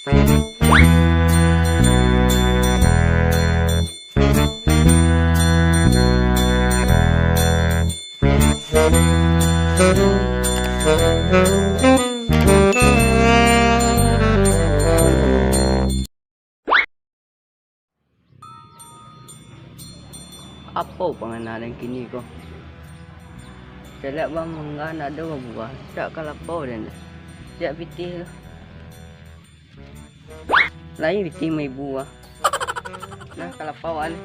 Apa pengenalan kini ko? Saya bang menggan ada buah. Tak kalau apa dan tak pitih lah. Lain pitih mai buah. Nah kalau pawan.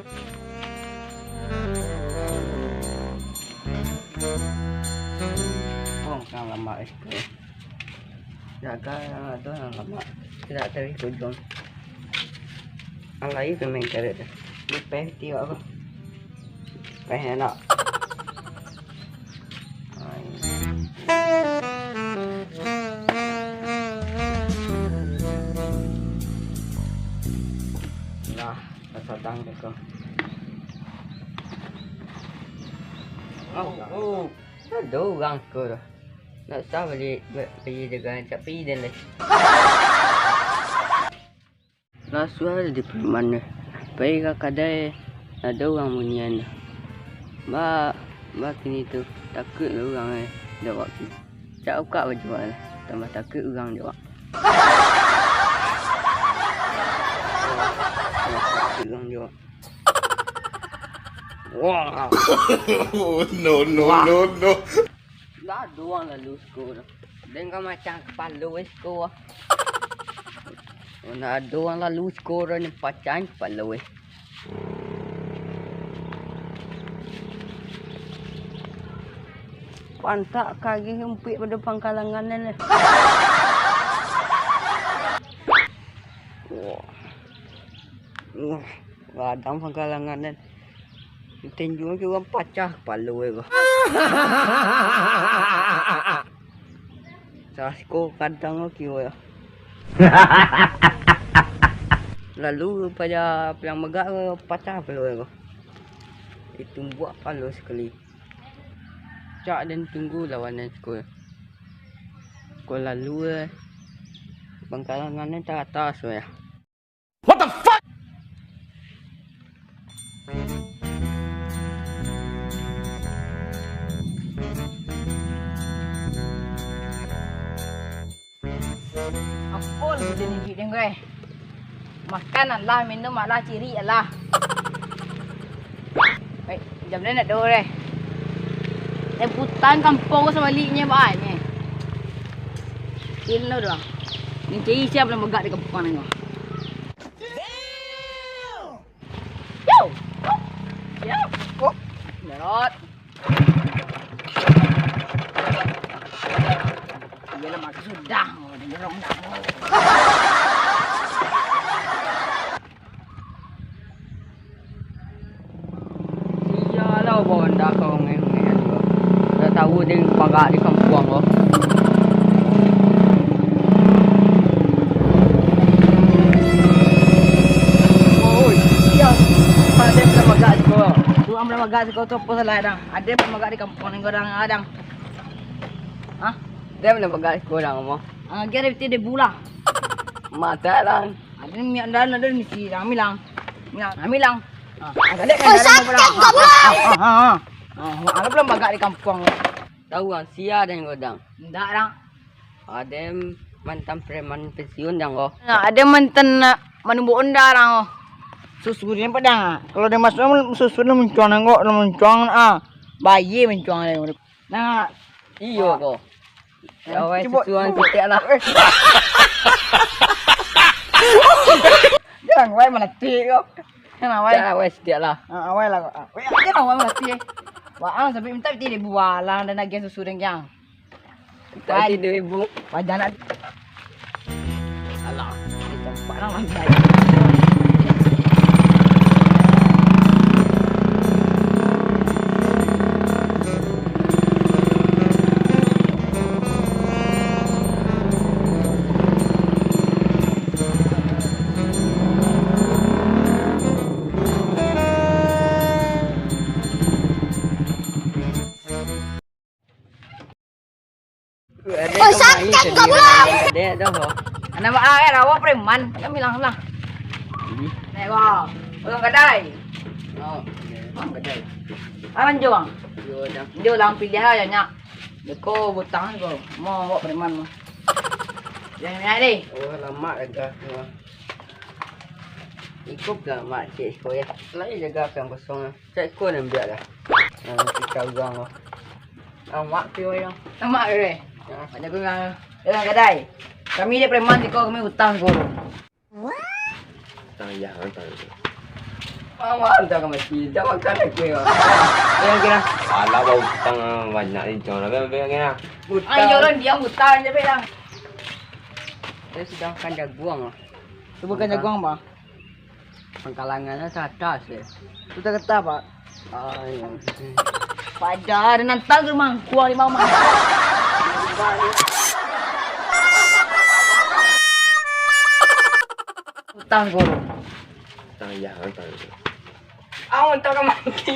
Oh kan lama itu. Jaga tu lama. Tidak terikut dong. Alai pemain karet. Lepas tiap apa? Pengen nak. Nah, sedang dekat. Oh, ada orang ke? Nak sah balik pergi dengan tapi dan lagi. Lah suara di mana? Pergi ke kedai ada orang bunyian. Mbak kini tu takut orang jawab tu. Tak buka berjual tambah takut orang jawab. Takut orang jawab. Wah. No. Lah doang lalu skor. Dengan macam kepala skor. Nak doang lalu skor ni pacan kepala weh. Pantak kaki hempit pada pangkalangan ni. Wah, radang pangkalangan ni. Tinju ke orang pacah kepala ke. Sasko kadang kio ya. Lalu pada pelang megak pacah kepala ke. Itu buat palu sekali. Cak dan tunggu lawanan skor. Skor lalu pangkalangan tak atas ya. What the fuck? Apa lu jadi ni gue? Makan alah, minum alah, ciri alah. Baik, jam ni nak dua deh. Rebutan kampung sebaliknya banyak. Kilo doang. Ni ciri siapa yang megak di kampung ni? Yo. Yo. Oh. Merot. Dia lah makan sudah. Dia gerong dah. Sialah bonda kau ngeng. Tahu dia pagak di kampung oh. Oi, ya. Pada pagak di kau. Tu amra pagak di kau tu apa salah dah. Ada pagak di kampung ni orang adang. Hah? Dia mana pagak di korang mo? Kira dia bula. Mata lang. Ada ni ada misi milang. Milang. Ada Oh, sakit goblok. Ada belum pagak di kampung. Tahu kan sia dan godang. Enggak dah. Ada mantan preman pensiun yang ko. Ada mantan manumbu unda orang. Susu dia padang. Kalau dia masuk susu dia mencuang nengok, mencuang bayi mencuang dia. Nah, Iyo ko. Awai susuan setiap lah. Jangan awai melati kau. Jangan awai. Awai setiap lah. Awai lah. Jangan awai melati. Wah, sampai minta dia buah lang dan lagi susu yang. Tadi 2,000. Wajah nak. Alah, kita parang lantai. Oh, sakit goblok. Ada dah ho. Nama ayah Lawak Preman. Yang bilang lah. Tengok. Orang kedai. Oh, Orang kedai. Aran juang. yo dah. Dia lang pilih aja nyak. Deko butang ko. Mau bawa preman mo. Jangan ni deh. Oh, lama dah. Ikut lah mak cik sekolah. Lagi jaga yang kosong. Cik ikut yang biar dah. Kita uang. Mak tu yang. Nama dia. Ada ko yang orang kedai. Kami dia preman deko kami hutang ko. Tang ya, tang. Mak dah kami mesti. Dah makan aku ya. Yang kira. Alah bau tang banyak ni jangan apa kena. Ay, orang dia hutang je bilang. Dia sudah kan jaguang lah. Tu bukan jaguang ba? Pengkalangannya atas ya. Tu tak kata ba? Yang Pada ada nantang ke mang kuah di mama. Hutang ko. Tang ya, tang. awak tak akan mati.